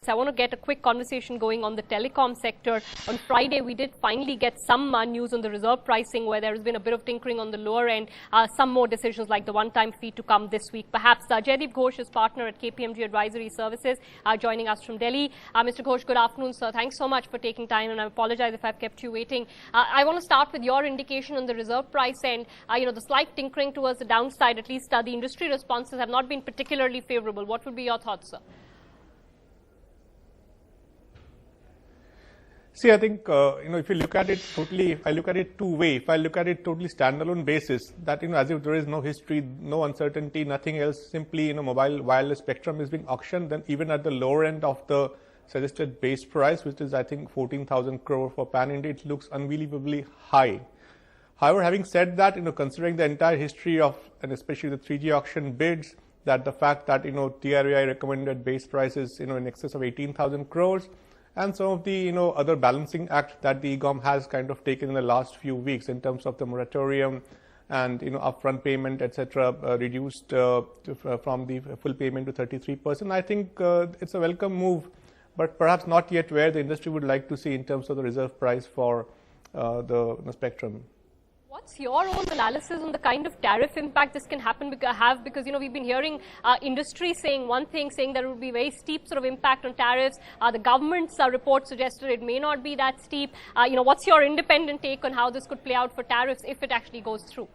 I want to get a quick conversation going on the telecom sector. On Friday, we did finally get some news on the reserve pricing, where there has been a bit of tinkering on the lower end, some more decisions like the one-time fee to come this week. Perhaps Jaideep Ghosh is partner at KPMG Advisory Services, joining us from Delhi. Mr. Ghosh, good afternoon, sir. Thanks so much for taking time, and I apologize if I've kept you waiting. I want to start with your indication on the reserve price end. The slight tinkering towards the downside, at least the industry responses have not been particularly favorable. What would be your thoughts, sir? See, I think, if you look at it totally, if I look at it two-way, if I look at it totally standalone basis, that, as if there is no history, no uncertainty, nothing else, simply, mobile wireless spectrum is being auctioned, then even at the lower end of the suggested base price, which is, I think, 14,000 crore for pan-India, it looks unbelievably high. However, having said that, considering the entire history of, and especially the 3G auction bids, that the fact that, TRAI recommended base prices, in excess of 18,000 crores, and some of the, other balancing act that the EGOM has kind of taken in the last few weeks in terms of the moratorium and, upfront payment, etc., reduced from the full payment to 33%. I think it's a welcome move, but perhaps not yet where the industry would like to see in terms of the reserve price for the spectrum. What's your own analysis on the kind of tariff impact this can have? Because, we've been hearing industry saying one thing, saying there will be very steep sort of impact on tariffs. The government's report suggested it may not be that steep. What's your independent take on how this could play out for tariffs if it actually goes through?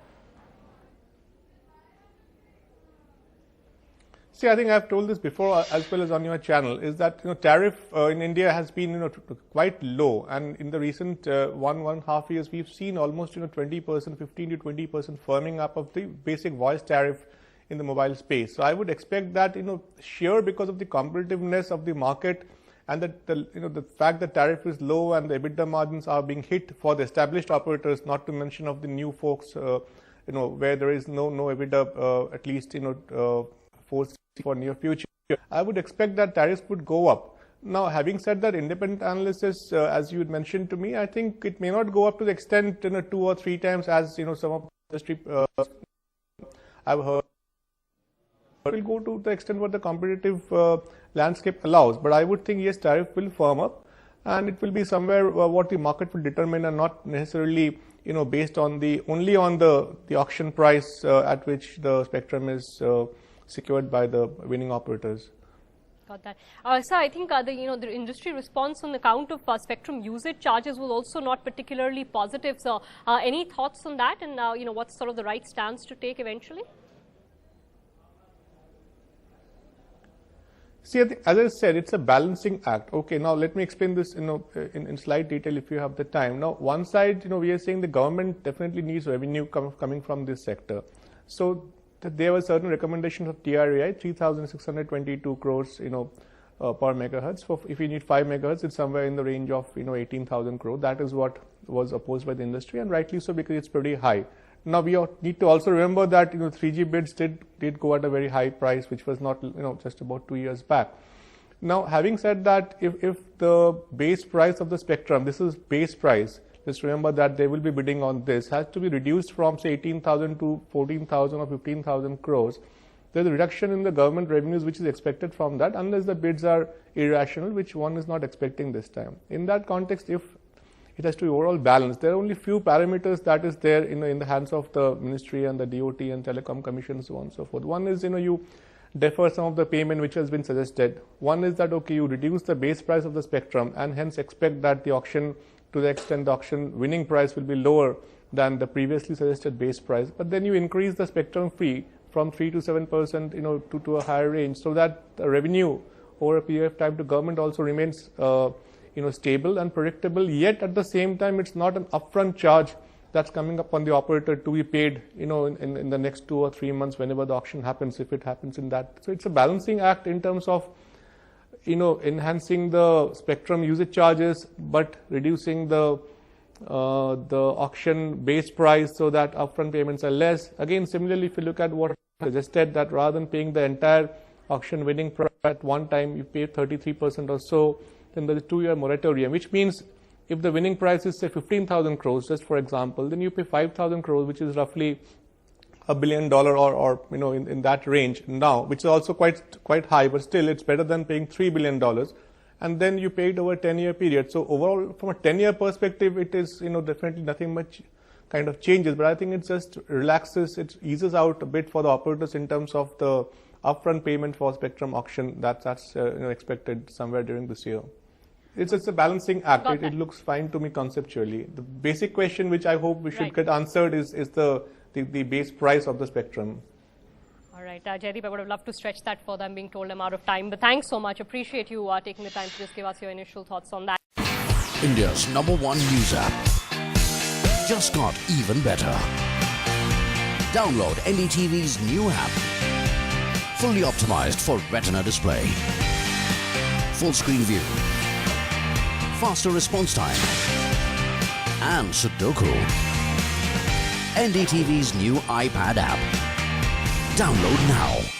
See, I think I've told this before as well as on your channel, is that, tariff in India has been, quite low. And in the recent 1.5 years, we've seen almost, 20%, 15 to 20% firming up of the basic voice tariff in the mobile space. So I would expect that, sheer because of the competitiveness of the market and that the fact that tariff is low and the EBITDA margins are being hit for the established operators, not to mention of the new folks, where there is no EBITDA, at least, for near future, I would expect that tariffs would go up. Now, having said that, independent analysis, as you had mentioned to me, I think it may not go up to the extent, 2 or 3 times as, some of the industry I've heard. It will go to the extent what the competitive landscape allows. But I would think, yes, tariff will firm up, and it will be somewhere what the market will determine, and not necessarily, based on only on the auction price at which the spectrum is secured by the winning operators. Got that. So I think the industry response on the count of spectrum usage charges was also not particularly positive. So any thoughts on that, and what's sort of the right stance to take eventually? See, as I said, it's a balancing act. Okay, now let me explain this in slight detail if you have the time. Now, one side, we are saying the government definitely needs revenue coming from this sector. So there were certain recommendations of TRAI, 3,622 crores, per megahertz. If you need 5 megahertz, it's somewhere in the range of, 18,000 crores. That is what was opposed by the industry, and rightly so, because it's pretty high. Now, we need to also remember that, 3G bids did go at a very high price, which was not, just about 2 years back. Now, having said that, if the base price of the spectrum, this is base price, just remember that they will be bidding on this, has to be reduced from, say, 18,000 to 14,000 or 15,000 crores. There's a reduction in the government revenues which is expected from that, unless the bids are irrational, which one is not expecting this time. In that context, if it has to be overall balanced, there are only few parameters that is there, in the hands of the ministry and the DOT and Telecom Commission, so on and so forth. One is, you defer some of the payment which has been suggested. One is that, okay, you reduce the base price of the spectrum and hence expect that the auction, to the extent the auction winning price will be lower than the previously suggested base price, but then you increase the spectrum fee from 3 to 7%, to a higher range, so that the revenue over a period of time to government also remains, stable and predictable. Yet at the same time, it's not an upfront charge that's coming upon the operator to be paid, in the next 2 or 3 months whenever the auction happens, if it happens in that. So it's a balancing act in terms of, enhancing the spectrum usage charges, but reducing the auction base price so that upfront payments are less. Again, similarly, if you look at what I suggested, that rather than paying the entire auction winning price at one time, you pay 33% or so, then there's a 2-year moratorium, which means if the winning price is, say, 15,000 crores, just for example, then you pay 5,000 crores, which is roughly $1 billion or in that range now, which is also quite high, but still it's better than paying $3 billion. and then you pay it over a 10-year period. So overall, from a 10-year perspective, it is, definitely nothing much kind of changes, but I think it just relaxes, it eases out a bit for the operators in terms of the upfront payment for spectrum auction that's expected somewhere during this year. It's a balancing act. It looks fine to me conceptually. The basic question which I hope we should get answered is the base price of the spectrum. All right, Jaideep, I would have loved to stretch that further. I'm being told I'm out of time, but thanks so much. Appreciate you taking the time to just give us your initial thoughts on that. India's #1 news app just got even better. Download NDTV's new app. Fully optimized for retina display. Full screen view. Faster response time. And Sudoku. NDTV's new iPad app. Download now.